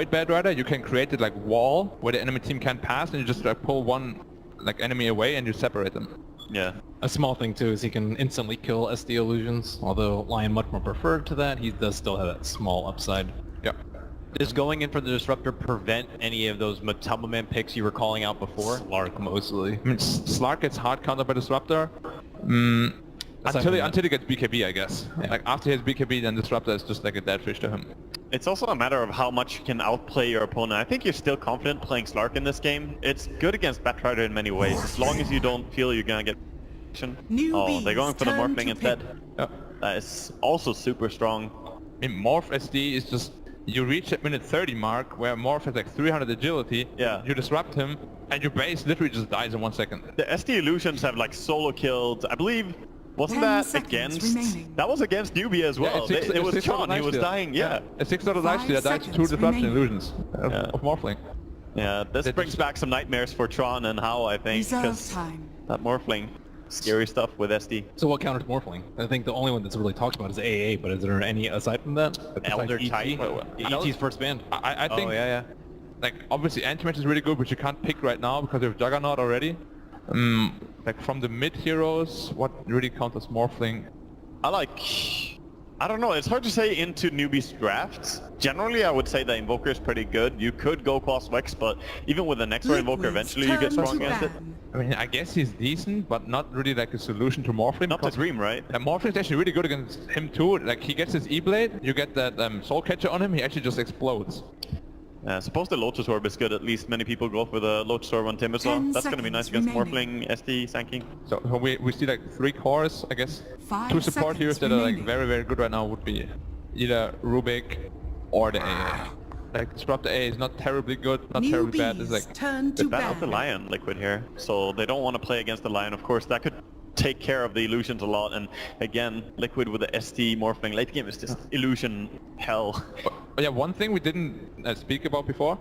bad rider, you can create it like wall where the enemy team can't pass, and you just like pull one like enemy away and you separate them. Yeah. A small thing too is he can instantly kill SD illusions, although Lion much more preferred to that, he does still have that small upside. Yeah. Does going in for the Disruptor prevent any of those Tumbleman picks you were calling out before? Slark mostly. I mean, Slark gets hard countered by Disruptor. Until he gets BKB, I guess. Yeah. Like after he has BKB, then Disruptor is just like a dead fish to him. It's also a matter of how much you can outplay your opponent. I think you're still confident playing Slark in this game. It's good against Batrider in many ways, as long as you don't feel you're gonna get... Oh, they're going for the Morphling instead. Yeah. That is also super strong. I mean, Morph SD is just... You reach at minute 30 mark, where Morph has like 300 agility, yeah. You disrupt him, and your base literally just dies in 1 second. The SD illusions have like solo killed, I believe, wasn't that against... Remaining. That was against Newbee as well. Yeah, it was Tron, he was dying, yeah. A 6-dollar lifesteal died to 2 disruption illusions of Morphling. Yeah, this brings back some nightmares for Tron and How, I think, because that Morphling, scary stuff with SD. So what counters Morphling? I think the only one that's really talked about is AA, but is there any aside from that? Elder type. ET's first band. I think, like, obviously Anti-Match is really good, but you can't pick right now because you have Juggernaut already. Like, from the mid-heroes, what really counters Morphling? I don't know, it's hard to say into Newbee's drafts. Generally, I would say the Invoker is pretty good. You could go Quas Vex, but even with the next Invoker, eventually you get strong against it. I mean, I guess he's decent, but not really like a solution to Morphling. Not the dream, right? And Morphling's actually really good against him too. Like, he gets his E-Blade, you get that Soul Catcher on him, he actually just explodes. I suppose the Lotus Orb is good. At least many people go for the Lotus Orb on Timbersaw. That's going to be nice against Morphling, SD, Sanking. So we see like 3 cores, I guess. 2 support heroes that are like very, very good right now would be either Rubik or the AA. Like, Disrupt the AA is not terribly good, not terribly bad. It's like... They ban out the Lion Liquid here, so they don't want to play against the Lion. Of course, that could take care of the illusions a lot, and again, Liquid with the SD Morphling late game is just illusion hell. But yeah, one thing we didn't speak about before,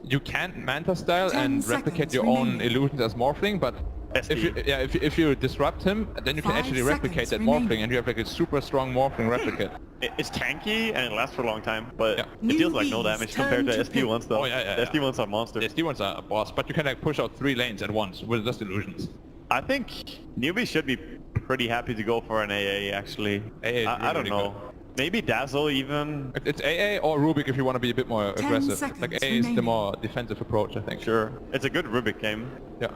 you can't Manta style and replicate your own illusions as Morphling, but if you disrupt him, then you can actually replicate that Morphling, and you have like a super strong Morphling replicate. It's tanky and it lasts for a long time, but it deals like no damage compared to SD ones though. Oh, yeah. The SD ones are monsters. The SD ones are a boss, but you can like push out 3 lanes at once with just illusions. I think Newbee should be pretty happy to go for an AA actually. AA I don't know. Good. Maybe Dazzle even. It's AA or Rubik if you want to be a bit more aggressive. Like AA is the more defensive approach, I think. Sure. It's a good Rubik game. Yeah.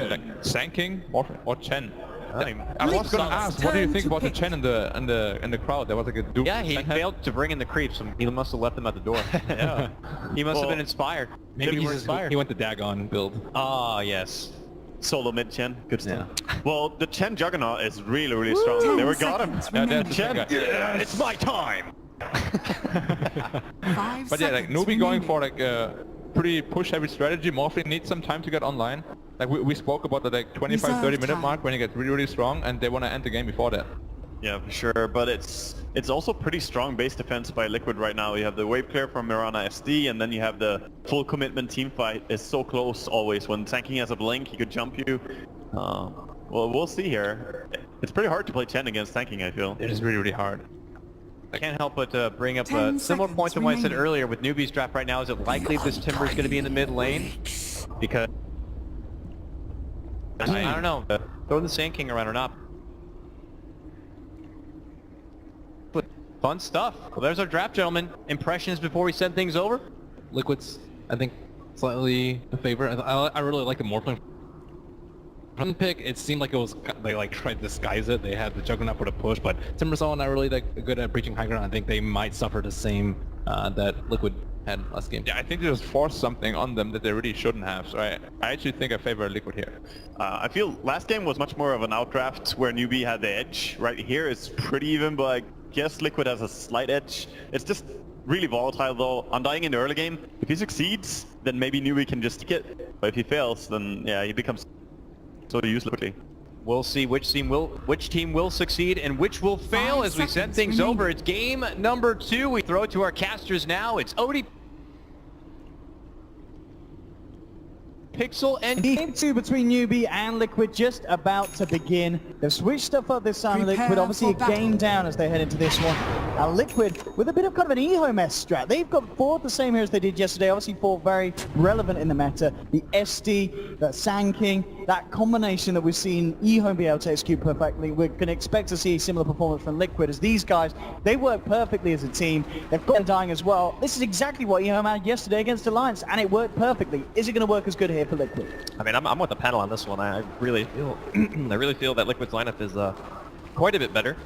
Like Sanking or Chen. I was gonna ask, what do you think about the Chen in the crowd? There was like a dude. Yeah, he failed to bring in the creeps. He must have left them at the door. Yeah. He must have been inspired. Maybe he went the Dagon build. Ah, yes. Solo mid Chen, good stuff. Yeah. Well, the Chen Juggernaut is really, really strong. They got him. Chen, it's my time. But yeah, like Newbee going for like a pretty push-heavy strategy. Morphling needs some time to get online. Like we spoke about the like 25-30 minute mark when he gets really, really strong, and they want to end the game before that. Yeah, for sure. But it's also pretty strong base defense by Liquid right now. You have the wave clear from Mirana SD, and then you have the full commitment team fight. It's so close always. When Sanking has a blink, he could jump you. Well, we'll see here. It's pretty hard to play Chen against Sanking, I feel. It is really, really hard. I can't help but bring up a similar point to what I said earlier with Newbee's draft right now. Is it likely this Timber is going to be in the mid lane? Because I don't know. Throw the Sanking around or not. Fun stuff. Well, there's our draft, gentlemen. Impressions before we send things over? Liquid's, I think, slightly a favorite. I really like the Morphling pick. It seemed like it was, they like tried to disguise it. They had the Juggernaut for the push, but Timbersaw not really that good at breaching high ground. I think they might suffer the same that Liquid had last game. Yeah, I think they just forced something on them that they really shouldn't have. So I actually think I favor Liquid here. I feel last game was much more of an outdraft where Newbee had the edge. Right here it's pretty even, but I guess Liquid has a slight edge. It's just really volatile though. Undying in the early game, if he succeeds, then maybe Newbee can just stick it. But if he fails, then yeah, he becomes so useless quickly. We'll see which team will succeed and which will fail as we send things over. It's game number 2. We throw it to our casters now. It's Odie, Pixel, and Game 2 between Newbee and Liquid just about to begin. They've switched stuff up this time. Liquid obviously a game down as they head into this one. Liquid with a bit of kind of an eHome-esque strat. They've got 4 of the same heroes they did yesterday, obviously 4 very relevant in the meta. The SD, the Sand King, that combination that we've seen eHome be able to execute perfectly. We're going to expect to see similar performance from Liquid as these guys, they work perfectly as a team. They've got Undying as well. This is exactly what eHome had yesterday against Alliance, and it worked perfectly. Is it going to work as good here for Liquid? I mean, I'm with the panel on this one. I really feel I really feel that Liquid's lineup is quite a bit better.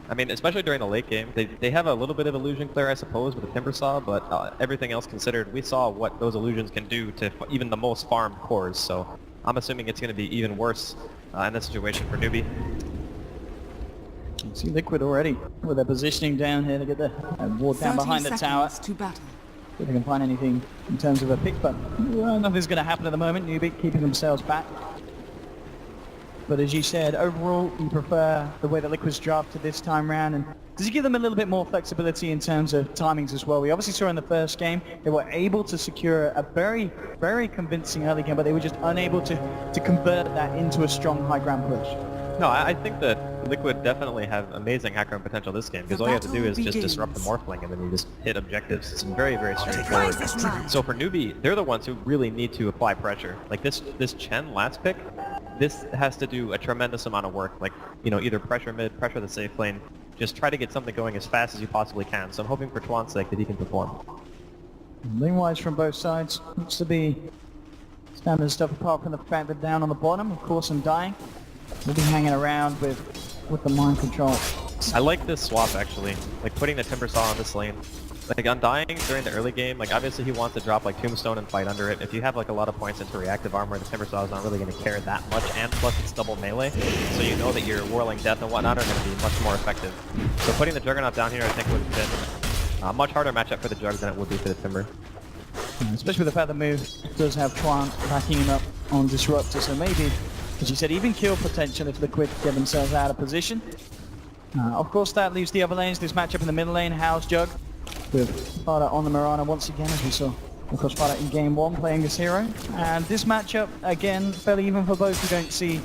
I mean, especially during the late game, they have a little bit of illusion clear, I suppose, with the Timber Saw, but everything else considered, we saw what those illusions can do to even the most farmed cores. So I'm assuming it's going to be even worse in this situation for Newbee. You see Liquid already with their positioning down here to get the ward down behind the tower. To battle. See if they can find anything in terms of a pick, but nothing's going to happen at the moment. Newbee keeping themselves back. But as you said, overall, you prefer the way that Liquid's drafted this time round, and does it give them a little bit more flexibility in terms of timings as well? We obviously saw in the first game, they were able to secure a very, very convincing early game, but they were just unable to convert that into a strong high ground push. No, I think that Liquid definitely have amazing hack run potential this game, because all you have to do is just disrupt the Morphling and then you just hit objectives. It's very, very straightforward. So for Newbee, they're the ones who really need to apply pressure. Like this Chen last pick, this has to do a tremendous amount of work. Like, you know, either pressure mid, pressure the safe lane, just try to get something going as fast as you possibly can. So I'm hoping for Chuan's sake that he can perform. Lane-wise from both sides, looks to be standard stuff apart from the fact that down on the bottom, of course, Undying will be hanging around with the mind control. I like this swap actually, like putting the Timber Saw on this lane. Like Undying during the early game, like obviously he wants to drop like Tombstone and fight under it. If you have like a lot of points into reactive armor, the Timber Saw is not really going to care that much, and plus it's double melee, so you know that your Whirling Death and whatnot are going to be much more effective. So putting the Juggernaut down here I think would have been a much harder matchup for the Jug than it would be for the Timber. Especially with the fact that Move does have Chuan backing him up on Disruptor, so maybe, as you said, even kill potential if Liquid get themselves out of position. Of course that leaves the other lanes, this matchup in the middle lane, House Jug with Fada on the Mirana once again, as we saw, of course, Fada in game 1 playing this hero. And this matchup, again, fairly even for both. We don't see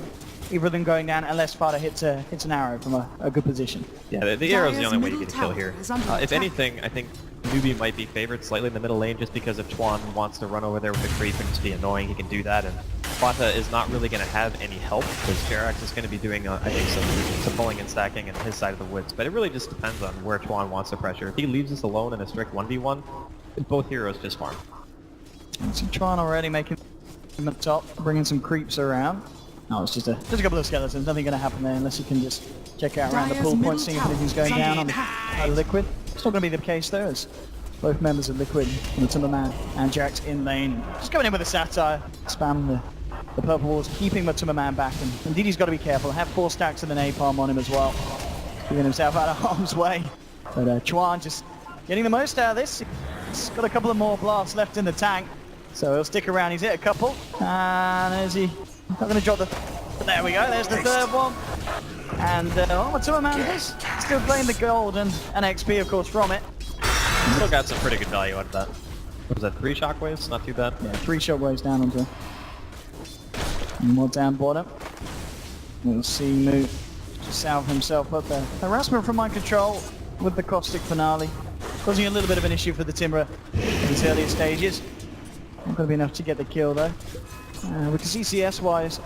either of them going down unless Fada hits an arrow from a good position. Yeah, the arrow is the only way you get a kill here. If anything, I think Newbee might be favored slightly in the middle lane just because if Chuan wants to run over there with a creep and just be annoying, he can do that. And Fata is not really going to have any help because Jerax is going to be doing, I think, some pulling and stacking on his side of the woods. But it really just depends on where Chuan wants to pressure. If he leaves us alone in a strict 1v1, both heroes just farm. See Chuan already making him up top, bringing some creeps around. No, it's just a couple of skeletons. Nothing going to happen there unless you can just check out around the pool point, seeing if anything's going down on the Liquid. It's not going to be the case though, as both members of Liquid, the Timberman and Jerax in lane, just coming in with a satire, spam the purple walls, keeping the Timberman back, and indeed he's got to be careful. Have 4 stacks of the napalm on him as well, keeping himself out of harm's way. But Chuan just getting the most out of this. He's got a couple of more blasts left in the tank, so he'll stick around. He's hit a couple, and is he not going to drop the... There we go, there's the third one. And the Timberman is still playing the gold and XP, of course, from it. Still got some pretty good value out of that. What was that, 3 shockwaves? Not too bad. Yeah, 3 shockwaves down onto one more down bottom. We'll see Moot to salve himself up there. Harassment from Mind Control with the Caustic Finale, causing a little bit of an issue for the Timber in these earlier stages. Not going to be enough to get the kill though. We can see CS-wise,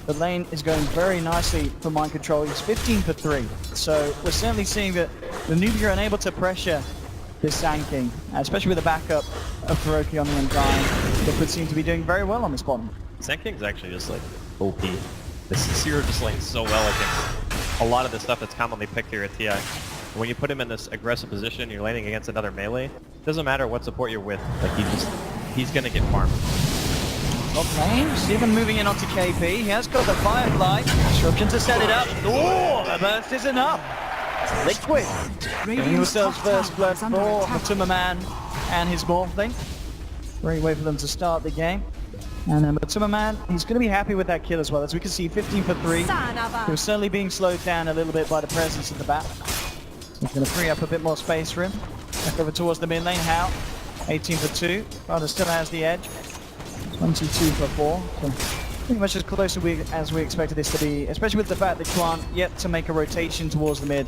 the lane is going very nicely for Mind Control. He's 15 for 3. So we're certainly seeing that the Newbee are unable to pressure this Sand King, especially with the backup of Feroki on the Undying. Liquid seem to be doing very well on this bottom. Sand King's actually just like OP. This hero just lanes so well against a lot of the stuff that's commonly picked here at TI. When you put him in this aggressive position, you're laning against another melee, it doesn't matter what support you're with, like he's gonna get farmed. Top lane, Steven moving in onto KP. He has got the Firefly. Disruption to set it up. Oh, the burst is enough. Liquid getting themselves first blood for the Timberman and his Morphling. Great way for them to start the game. And then the Timberman, he's going to be happy with that kill as well. As we can see, 15 for 3. He was certainly being slowed down a little bit by the presence of the bat. So he's going to free up a bit more space for him. Back over towards the mid lane. How? 18 for 2. Rather still has the edge. 22 for 4. So pretty much as close as we expected this to be, especially with the fact that Chuan yet to make a rotation towards the mid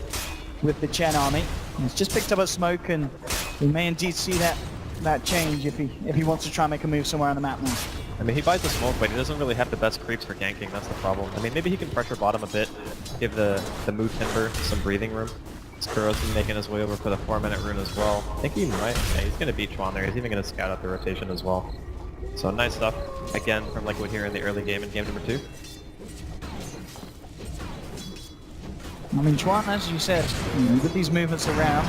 with the Chen army. He's just picked up a smoke, and we may indeed see that change if he wants to try and make a move somewhere on the map now. I mean, he buys the smoke, but he doesn't really have the best creeps for ganking. That's the problem. I mean, maybe he can pressure bottom a bit, give the Moo Timber some breathing room. Kuro's been making his way over for the 4-minute rune as well. I think he might. Yeah, he's going to beat Chuan there. He's even going to scout out the rotation as well. So nice stuff, again, from Liquid here in the early game in game number 2. I mean, Chuan, as you said, with these movements around,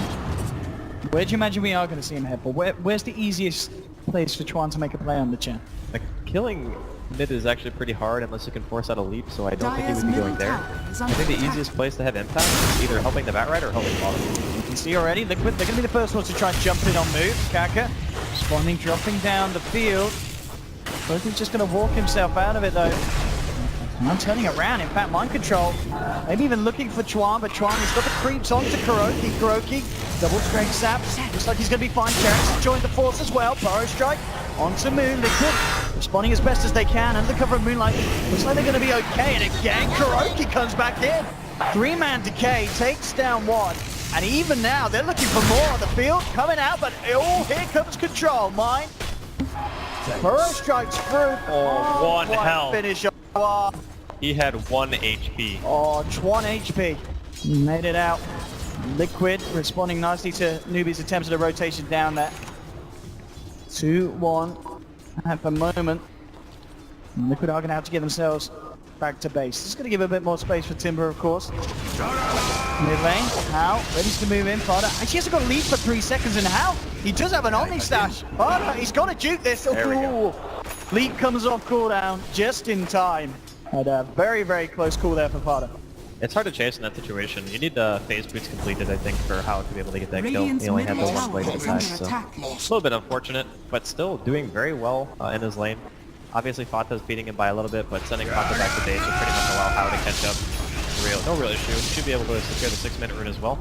where do you imagine we are going to see him head for? Where's the easiest place for Chuan to make a play on the Chen? Like, killing mid is actually pretty hard unless you can force out a leap, so I don't think he would be going there. I think the easiest place to have impact is either helping the bat right or helping bottom. You can see already, Liquid, they're going to be the first ones to try and jump in on move. Kaka, responding, dropping down the field. Broken's just going to walk himself out of it though. I'm turning around, in fact, mind control. Maybe even looking for Chuan, but Chuan has got the creeps onto Kuroki. Kuroki, double strength sap. Looks like he's going to be fine. Jax joined the force as well. Burrow strike onto Moon. Liquid responding as best as they can under the cover of Moonlight. Looks like they're going to be okay, and again, Kuroki comes back in. 3-man decay takes down one. And even now, they're looking for more on the field. Coming out, but oh, here comes control. Mine. Burrow strikes through. Oh, one health. Finish off. He had 1 HP. Oh, 1 HP. He made it out. Liquid responding nicely to Newbee's attempts at a rotation down there. 2-1 at the moment. Liquid are going to have to get themselves back to base. This is going to give a bit more space for Timber, of course. Mid lane, How ready to move in. Fada actually hasn't got a lead for 3 seconds, and How he does have an Omni Stash. Fada, he's got to juke this. There we go. Leap comes off cooldown just in time. Had a very, very close call there for Fada. It's hard to chase in that situation. You need the phase boots completed, I think, for How to be able to get that kill. He only had the one blade attack, so a little bit unfortunate, but still doing very well in his lane. Obviously, Fata's beating him by a little bit, but sending Fata back to base will pretty much allow How to catch up. No real issue. He should be able to secure the 6-minute rune as well.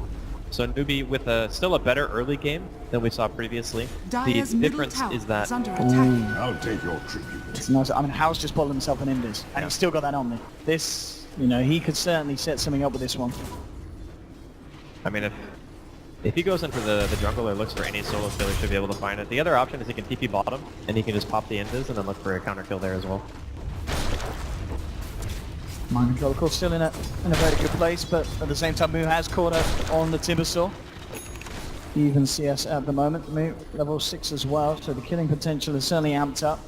So Newbee with still a better early game than we saw previously. The difference is that... I'll take your tribute. It's nice. I mean, How's just bottled himself an Invis, and he's still got that Omni. This, you know, he could certainly set something up with this one. I mean, if he goes into the jungle or looks for any solo kill, he should be able to find it. The other option is he can TP bottom, and he can just pop the Invis and then look for a counter kill there as well. Mind control, of course, still in a very good place, but at the same time, Moo has caught up on the Timbersaw. Even CS at the moment. Moo level 6 as well, so the killing potential is certainly amped up.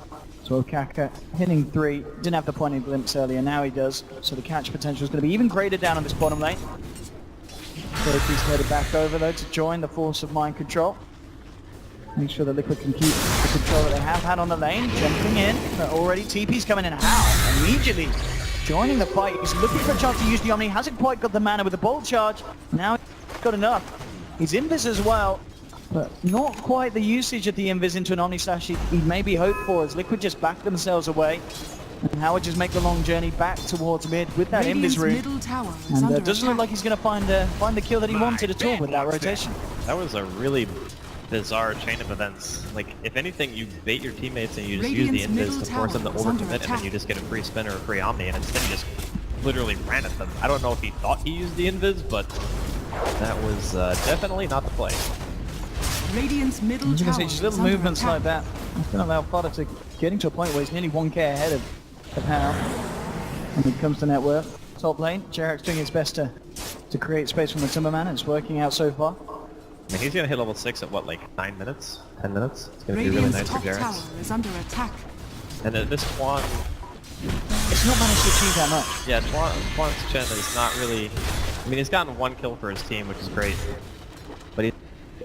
So Kaka hitting 3, didn't have the pointing glimpse earlier, now he does. So the catch potential is going to be even greater down on this bottom lane. He's headed back over though to join the force of mind control. Make sure that Liquid can keep the control that they have had on the lane. Jumping in, but already TP's coming in. How? Immediately joining the fight. He's looking for a chance to use the Omni. Hasn't quite got the mana with the bolt charge. Now he's got enough. He's Invis as well, but not quite the usage of the Invis into an Omni Slash he maybe hoped for, as Liquid just back themselves away. And Howard just make the long journey back towards mid with that Invis rune. And doesn't look like he's going to find the kill that he wanted at all with that rotation. That was a really bizarre chain of events. Like, if anything, you bait your teammates and you just use the Invis to force them to overcommit, and then you just get a free spin or a free Omni, and instead he just literally ran at them. I don't know if he thought he used the Invis, but that was definitely not the play. Radiant's middle tower. Just little movements like that. It's going to allow Fodder to getting to a point where he's nearly 1k ahead of How when it comes to net worth. Top lane, Jarek's doing his best to create space from the Timberman. It's working out so far. I mean, he's going to hit level 6 at what, like 9 minutes? 10 minutes? It's going to be really nice for Jarek. Is under attack. And this Chuan... It's not managed to achieve that much. Yeah, Chuan's Chen is not really... I mean, he's gotten 1 kill for his team, which is great. But he's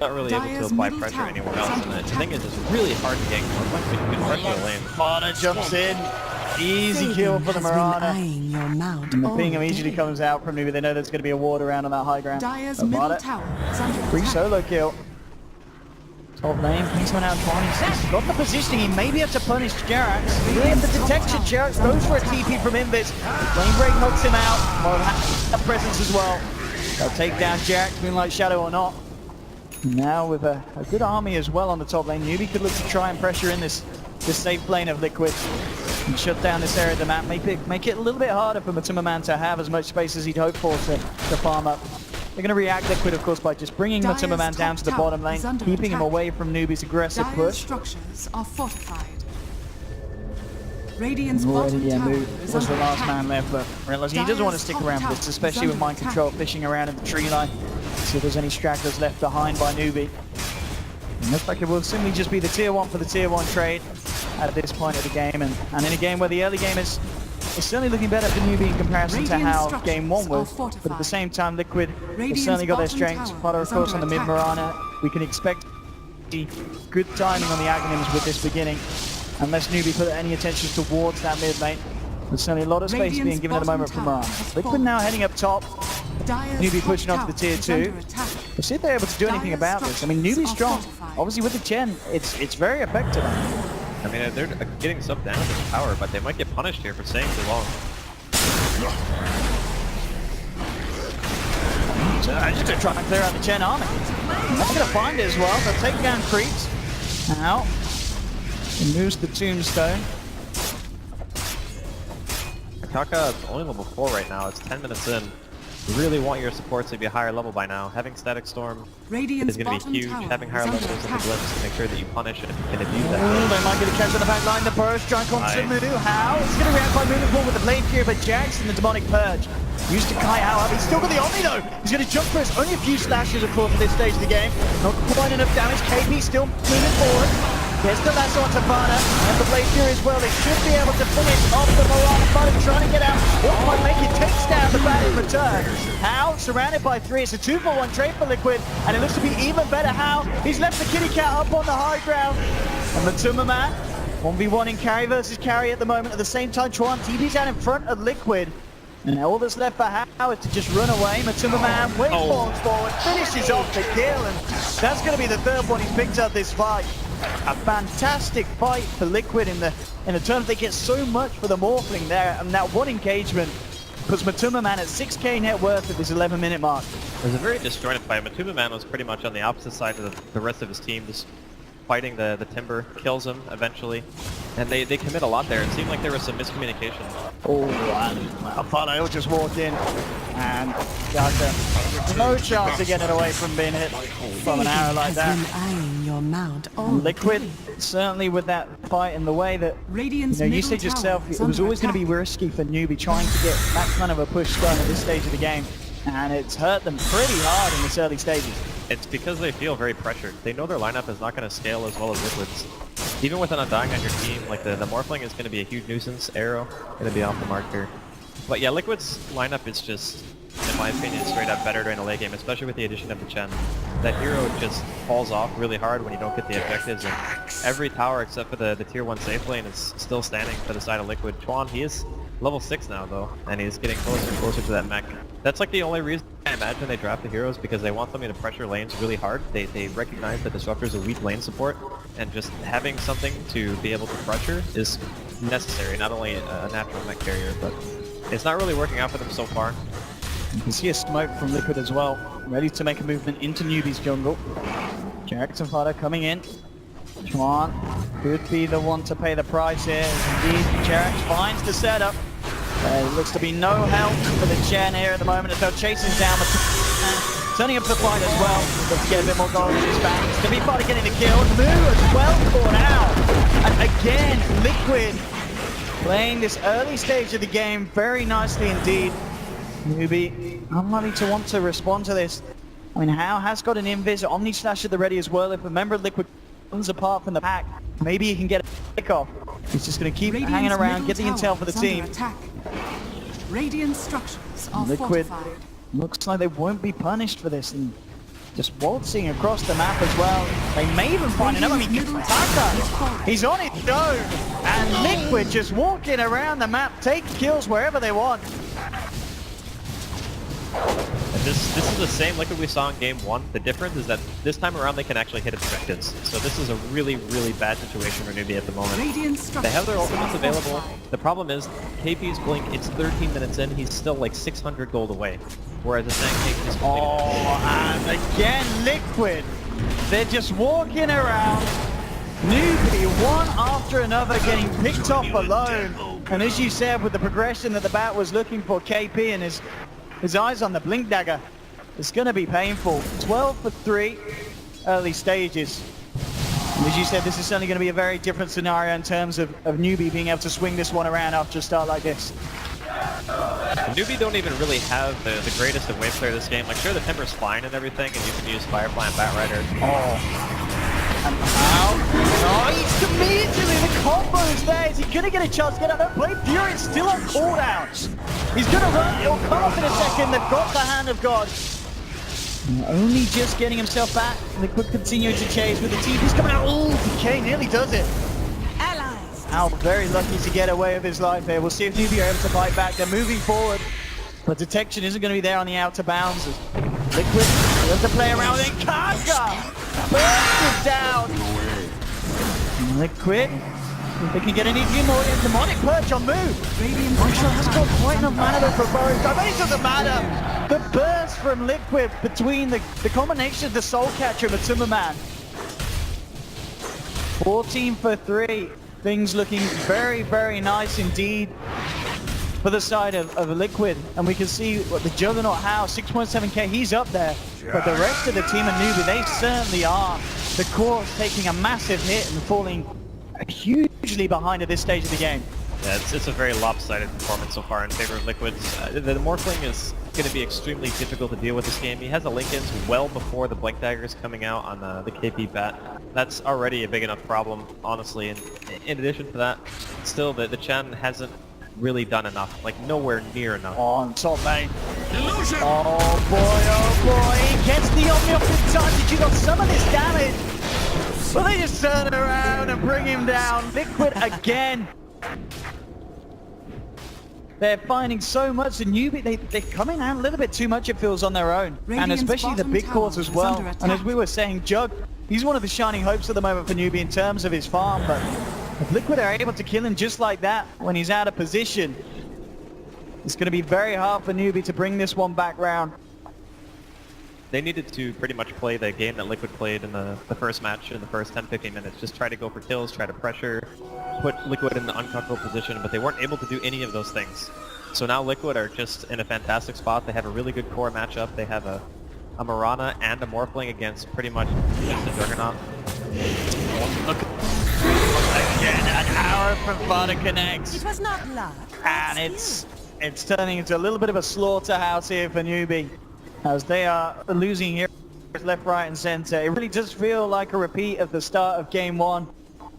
not really able to apply pressure anywhere else. And the thing is, it's really hard to gank more points, but you can pressure the lane. Fodder jumps in. Easy kill for the Mirana. And the ping immediately comes out from Newbee. They know there's going to be a ward around on that high ground. Dire's middle tower is under Free attack. solo kill. Top lane, pings one out 20. He's got the positioning. He may be able to punish Jerax. With the detection, Jerax goes for a TP from Invis. Flame break knocks him out. Well, that presence as well. They'll take down Jerax, Moonlight Shadow or not. Now with a good army as well on the top lane, Newbee could look to try and pressure in this safe lane of Liquid and shut down this area of the map, make it a little bit harder for Timberman to have as much space as he'd hoped for to farm up. They're going to react Liquid, of course, by just bringing Matumba Man down to the bottom lane, keeping him away from Newbee's aggressive Dire's push. structures are fortified. Radiant's Already, bottom yeah, tower Moot is was the under last attack. man left, but realizing he doesn't want to stick around for this, especially with mind control, fishing around in the tree line. See if there's any stragglers left behind by Newbee. And looks like it will simply just be the tier 1 for the tier 1 trade at this point of the game, and in a game where the early game is certainly looking better for Newbee in comparison to how game 1 was. But at the same time, Liquid have certainly got their strengths. Flutter, of course, on the mid-Mirana. We can expect good timing on the Aghanims with this beginning, unless Newbee put any attention towards that mid lane. There's certainly a lot of space being given at the moment from Mirana. Liquid now heading up top. Newbee pushing onto the tier 2. We'll see if they're able to do anything about this. I mean, Newbee's strong. Obviously, with the gen, it's very effective. I mean, they're getting some damage in power, but they might get punished here for staying too long. Just to try and clear out the gen army. They're going to find it as well. They'll take down creeps. Now, he moves the tombstone. Kaka is only level 4 right now. It's 10 minutes in. You really want your supports to be a higher level by now. Having Static Storm is going to be huge. Having higher levels in the glimpse to make sure that you punish and can abuse that. They might get a catch on the back line. The burst strike on Samu. How? He's going to react by moving forward with the blade here, but Jackson, the demonic purge. Used to Kai out. He's still got the Omni though. He's going to jump for us. Only a few slashes, of course, at this stage of the game. Not quite enough damage. KP still moving forward. Gets the lasso on Tavana, and the Blade Fury as well. They should be able to finish off the Mirana fighter, trying to get out. What might make it takes down the bat in return. How? Surrounded by 3. It's a 2-for-1 trade for Liquid, and it looks to be even better. How? He's left the kitty cat up on the high ground. And Matumba Man, 1v1 in carry versus carry at the moment. At the same time, Chuan TV's out in front of Liquid. And all that's left for How is to just run away. Matumba Man waveforms forward, finishes off the kill, and that's going to be the 3rd one he's picked up this fight. A fantastic fight for Liquid in the terms they get so much for the Morphling there, and that one engagement puts Matumba Man at 6k net worth at this 11-minute mark. It was a very disjointed fight. Matumba Man was pretty much on the opposite side of the rest of his team, just fighting the Timber, kills him eventually, and they commit a lot there. It seemed like there was some miscommunication. Oh, and Apollo just walked in, and Gaka, no chance of getting away from being hit from an arrow like that. Liquid, certainly with that fight in the way that, you said yourself, it was always going to be risky for Newbee trying to get that kind of a push done at this stage of the game, and it's hurt them pretty hard in this early stages. It's because they feel very pressured. They know their lineup is not going to scale as well as Liquid's. Even with an Undying on your team, like the Morphling is going to be a huge nuisance. Arrow going to be off the mark here. But yeah, Liquid's lineup is just, in my opinion, straight up better during the late game, especially with the addition of the Chen. That hero just falls off really hard when you don't get the objectives, and every tower except for the tier 1 safe lane is still standing to the side of Liquid. Chuan, he is level 6 now though, and he's getting closer and closer to that mech. That's like the only reason I imagine they draft the heroes, because they want something to pressure lanes really hard. They recognize that Disruptor is a weak lane support, and just having something to be able to pressure is necessary, not only a natural mech carrier, but it's not really working out for them so far. You can see a smoke from Liquid as well, ready to make a movement into Newbee's jungle. Jackson Flutter coming in. Chuan could be the one to pay the price here. Indeed, Jerax finds the setup. There looks to be no help for the Chen here at the moment as they're chasing down the turning up the fight as well. Let's get a bit more gold in his back. Newbee Flutter getting the kill. Moo as well for now. And again, Liquid playing this early stage of the game very nicely indeed. Newbee unlikely to want to respond to this. I mean, How has got an invis, Omni Slash at the ready as well. If a member of Liquid comes apart from the pack, maybe he can get a pick off. He's just going to keep hanging around, get the intel for the team. Radiant structures are Liquid fortified. looks like they won't be punished for this, and just waltzing across the map as well. They may even find another. I mean, Taka, he's on his own, and Liquid just walking around the map, take kills wherever they want. This is the same Liquid we saw in game 1. The difference is that this time around they can actually hit objectives. So this is a really, really bad situation for Newbee at the moment. They have their ultimates available. The problem is, KP's blink, it's 13 minutes in, he's still like 600 gold away. Whereas the Sand is and again, Liquid, they're just walking around. Newbee, one after another, getting picked off alone. And as you said, with the progression that the bat was looking for, KP and his eyes on the blink dagger. It's going to be painful. 12 for 3 early stages. And as you said, this is certainly going to be a very different scenario in terms of Newbee being able to swing this one around after a start like this. Newbee don't even really have the greatest of wave clear this game. Like, sure, the Timber's fine and everything, and you can use Firefly and Batrider. And how? He's immediately the combos there. Is he going to get a chance to get out there? Blade Fury is still on cooldowns. He's going to run. He'll come up in a second. They've got the Hand of God. Only just getting himself back. Liquid continuing to chase with the TP's coming out. Oh, DK nearly does it. Allies. Al very lucky to get away with his life here. We'll see if Newbee are able to fight back. They're moving forward, but detection isn't going to be there on the outer bounds. Liquid has to play around with it. Kaga burns it down. Liquid, if they can get an even more demonic perch on move. Marshall has got quite enough mana though for Burrow. But it doesn't matter. The burst from Liquid between the combination of the Soul Catcher and the Timberman. 14 for 3. Things looking very, very nice indeed for the side of Liquid. And we can see what the Juggernaut House, 6.7k, he's up there. But the rest of the team and Newbee, they certainly are. The core taking a massive hit and falling hugely behind at this stage of the game. Yeah, it's a very lopsided performance so far in favor of Liquid. The Morphling is going to be extremely difficult to deal with this game. He has a Link-ins well before the Blink Daggers coming out on the KP Bat. That's already a big enough problem, honestly. And in addition to that, still the Chen hasn't really done enough, like nowhere near enough. On top lane. Illusion. Oh boy, he gets the Omni off in time. Did you got some of this damage? Well, they just turn around and bring him down. Liquid again. They're finding so much, and Newbee, they're coming out a little bit too much, it feels, on their own. And especially the big cores as well. And as we were saying, Jug, he's one of the shining hopes at the moment for Newbee in terms of his farm, but if Liquid are able to kill him just like that when he's out of position, it's going to be very hard for Newbee to bring this one back round. They needed to pretty much play the game that Liquid played in the first match in the first 10-15 minutes. Just try to go for kills, try to pressure, put Liquid in the uncomfortable position, but they weren't able to do any of those things. So now Liquid are just in a fantastic spot. They have a really good core matchup. They have a Mirana and a Morphling against pretty much just a Juggernaut. Look again, an arrow from Vada connects. It was not luck. And it's turning into a little bit of a slaughterhouse here for Newbee, as they are losing here left, right, and center. It really does feel like a repeat of the start of Game 1.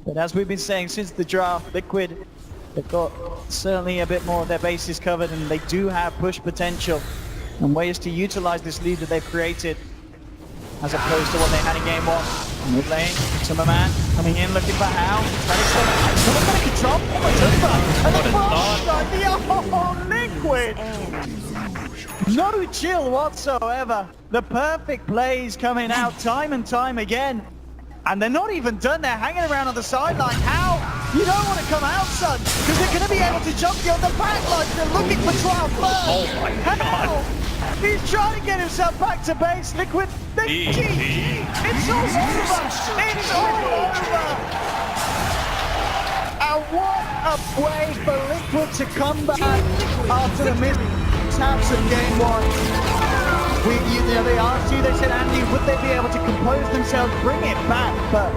But as we've been saying since the draft, Liquid, they've got certainly a bit more of their bases covered, and they do have push potential and ways to utilize this lead that they've created, as opposed to what they had in Game 1. Mid lane, Timberman coming in looking for Hal. Someone's going to control the Liquid! No chill whatsoever. The perfect plays coming out time and time again. And they're not even done. They're hanging around on the sideline. How? You don't want to come out, son, because they're going to be able to jump you on the back line. They're looking for 12 first. Oh my God. He's trying to get himself back to base. Liquid, they cheat. It's all over. It's all over. And what a way for Liquid to come back after the mishaps of Game 1. They asked you, they said, Andy, would they be able to compose themselves, bring it back? But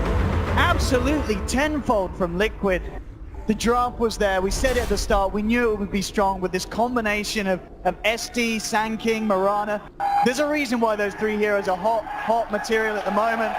absolutely tenfold from Liquid. The draft was there. We said it at the start. We knew it would be strong with this combination of SD, Sand King, Mirana. There's a reason why those three heroes are hot material at the moment.